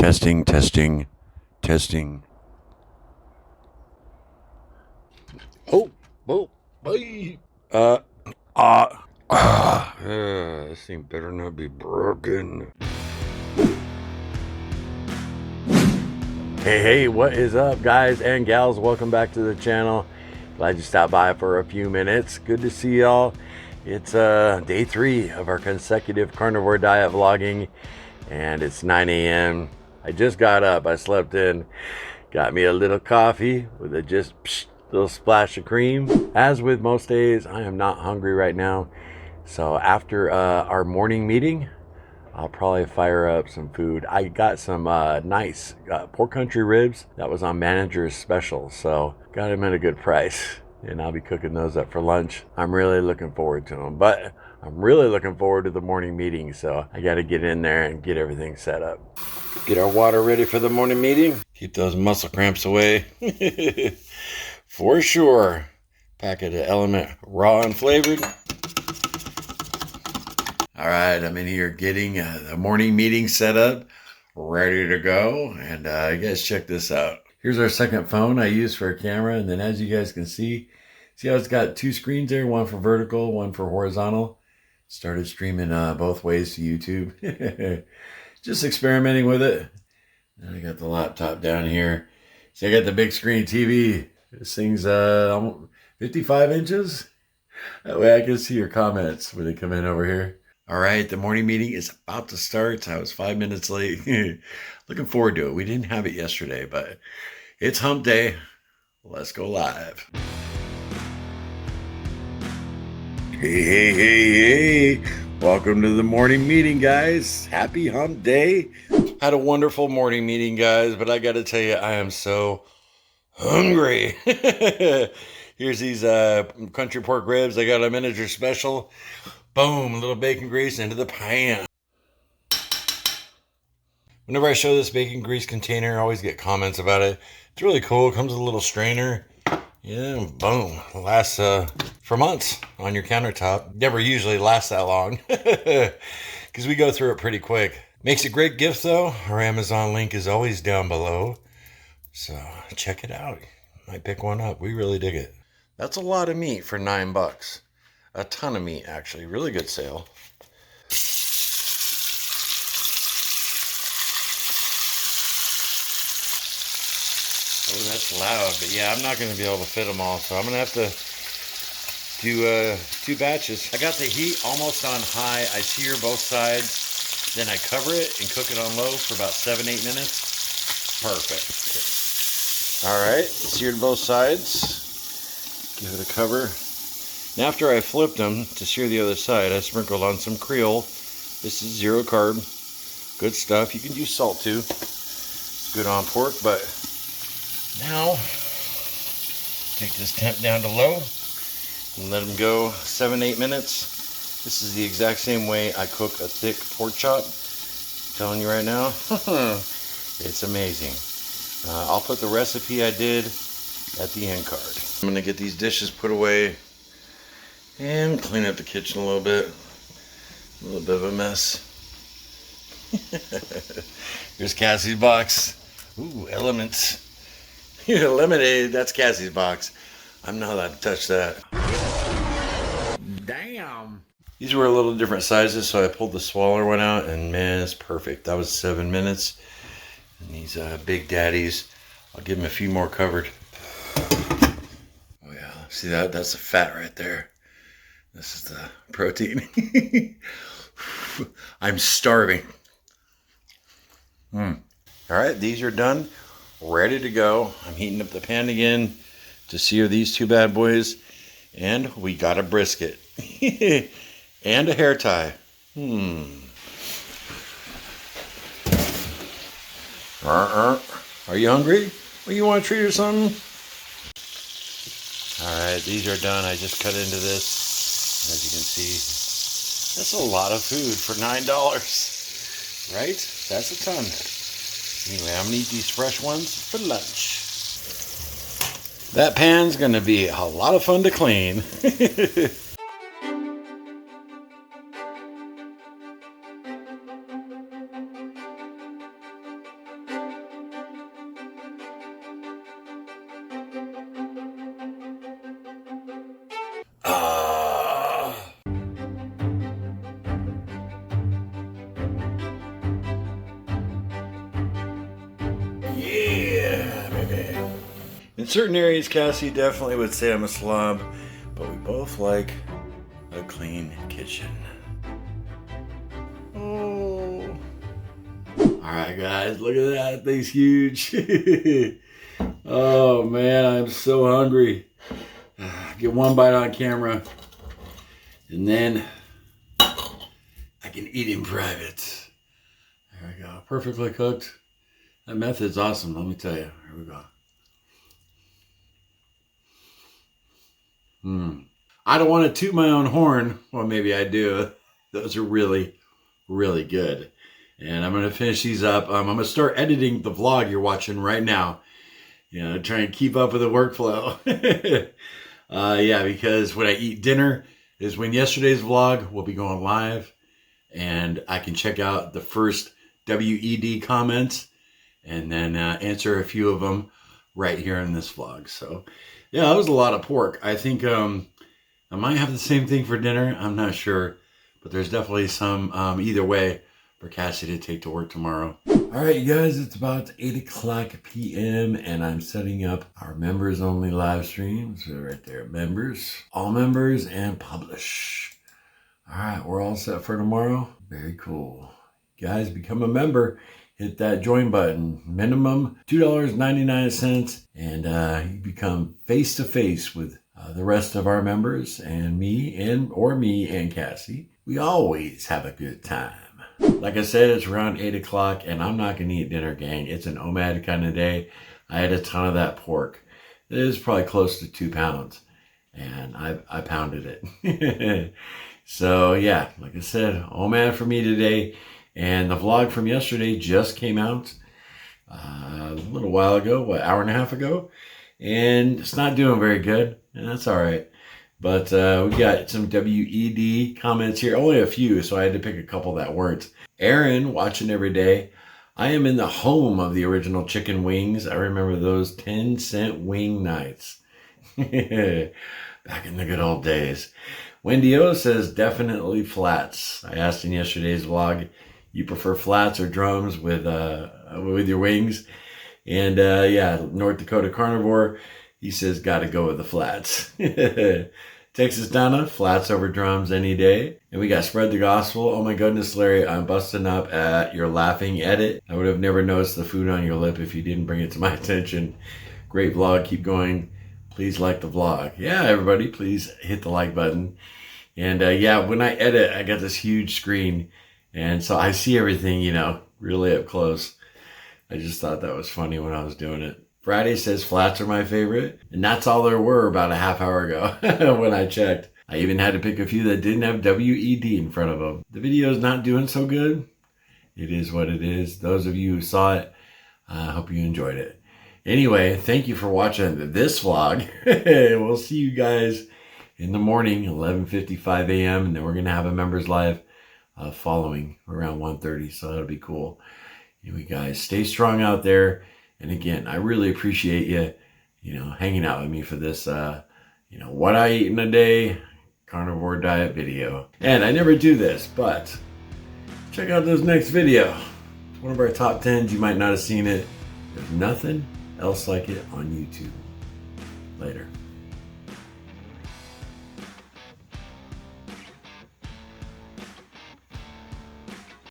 Testing, testing, testing. Oh, boy. This thing better not be broken. Hey, what is up, guys and gals? Welcome back to the channel. Glad you stopped by for a few minutes. Good to see y'all. It's day 3 of our consecutive carnivore diet vlogging, and it's 9 a.m. I just got up. I slept in. Got me a little coffee with a little splash of cream. As with most days, I am not hungry right now. So after our morning meeting, I'll probably fire up some food. I got some nice pork country ribs that was on manager's special, so got them at a good price, and I'll be cooking those up for lunch. I'm really looking forward to them, but I'm really looking forward to the morning meeting, so I got to get in there and get everything set up. Get our water ready for the morning meeting. Keep those muscle cramps away. For sure. Packet of Element raw and flavored. All right, I'm in here getting the morning meeting set up, ready to go. And you guys check this out. Here's our second phone I use for a camera. And then as you guys can see how it's got 2 screens there, one for vertical, one for horizontal. Started streaming both ways to YouTube. Just experimenting with it. And I got the laptop down here. See, I got the big screen TV. This thing's 55 inches. That way I can see your comments when they come in over here. All right, the morning meeting is about to start. I was 5 minutes late. Looking forward to it. We didn't have it yesterday, but it's hump day. Let's go live. Hey. Welcome to the morning meeting, guys. Happy hump day. Had a wonderful morning meeting, guys, but I got to tell you, I am so hungry. Here's these country pork ribs. I got a miniature special. Boom, a little bacon grease into the pan. Whenever I show this bacon grease container, I always get comments about it. It's really cool. It comes with a little strainer. Yeah, boom. It lasts for months on your countertop. Never usually lasts that long because we go through it pretty quick. Makes a great gift, though. Our Amazon link is always down below. So check it out. Might pick one up. We really dig it. That's a lot of meat for $9. A ton of meat, actually. Really good sale. Oh, that's loud. But yeah, I'm not going to be able to fit them all. So I'm going to have to do 2 batches. I got the heat almost on high. I sear both sides. Then I cover it and cook it on low for about 7-8 minutes. Perfect. All right, seared both sides. Give it a cover. And after I flipped them to sear the other side, I sprinkled on some Creole. This is 0 carb. Good stuff. You can use salt too. It's good on pork, but now take this temp down to low and let them go 7-8 minutes. This is the exact same way I cook a thick pork chop. I'm telling you right now, it's amazing. I'll put the recipe I did at the end card. I'm gonna get these dishes put away and clean up the kitchen a little bit. A little bit of a mess. Here's Cassie's box. Ooh, Elements. Lemonade, that's Cassie's box. I'm not allowed to touch that. Damn. These were a little different sizes, so I pulled the smaller one out, and man, it's perfect. That was 7 minutes. And these big daddies, I'll give them a few more covered. Oh yeah, see that? That's the fat right there. This is the protein. I'm starving. All right, these are done. Ready to go. I'm heating up the pan again to sear these 2 bad boys. And we got a brisket. And a hair tie. Are you hungry? Or you want a treat or something? Alright, these are done. I just cut into this. As you can see, that's a lot of food for $9. Right? That's a ton. Anyway, I'm going to eat these fresh ones for lunch. That pan's going to be a lot of fun to clean. Yeah, baby. In certain areas, Cassie definitely would say I'm a slob, but we both like a clean kitchen. Oh. Alright guys, look at that. Thing's huge. Oh man, I'm so hungry. Get one bite on camera, and then I can eat in private. There we go. Perfectly cooked. That method's awesome, let me tell you. Here we go. I don't want to toot my own horn. Well, maybe I do. Those are really, really good. And I'm going to finish these up. I'm going to start editing the vlog you're watching right now. You know, try and keep up with the workflow. Yeah, because when I eat dinner is when yesterday's vlog will be going live. And I can check out the first WED comments and then answer a few of them right here in this vlog. So yeah, that was a lot of pork. I think I might have the same thing for dinner. I'm not sure, but there's definitely some either way for Cassie to take to work tomorrow. All right, you guys, it's about 8 o'clock p.m. and I'm setting up our members only live stream. So right there, members, all members, and publish. All right, we're all set for tomorrow. Very cool. Guys, become a member. Hit that join button. Minimum $2.99, and you become face to face with the rest of our members and me and Cassie. We always have a good time. Like I said, it's around 8 o'clock, and I'm not gonna eat dinner, gang. It's an OMAD kind of day. I had a ton of that pork. It is probably close to 2 pounds, and I pounded it. So yeah, like I said, OMAD for me today. And the vlog from yesterday just came out a little while ago, what, hour and a half ago? And it's not doing very good, and that's all right. But we got some WED comments here, only a few, so I had to pick a couple that weren't. Aaron, watching every day. I am in the home of the original chicken wings. I remember those 10-cent wing nights. Back in the good old days. Wendy O says, definitely flats. I asked in yesterday's vlog, you prefer flats or drums with your wings? And yeah, North Dakota Carnivore, he says, gotta go with the flats. Texas Donna, flats over drums any day. And we got Spread the Gospel. Oh my goodness, Larry, I'm busting up at your laughing edit. I would have never noticed the food on your lip if you didn't bring it to my attention. Great vlog, keep going. Please like the vlog. Yeah, everybody, please hit the like button. And yeah, when I edit, I got this huge screen. And so I see everything, you know, really up close. I just thought that was funny when I was doing it. Friday says flats are my favorite. And that's all there were about a half hour ago when I checked. I even had to pick a few that didn't have WED in front of them. The video is not doing so good. It is what it is. Those of you who saw it, I hope you enjoyed it. Anyway, thank you for watching this vlog. We'll see you guys in the morning, 11:55 a.m. And then we're going to have a members live following around 1:30. So that'll be cool. You guys stay strong out there. And again, I really appreciate you know, hanging out with me for this, you know, what I eat in a day, carnivore diet video. And I never do this, but check out this next video. It's one of our top 10s. You might not have seen it. There's nothing else like it on YouTube. Later.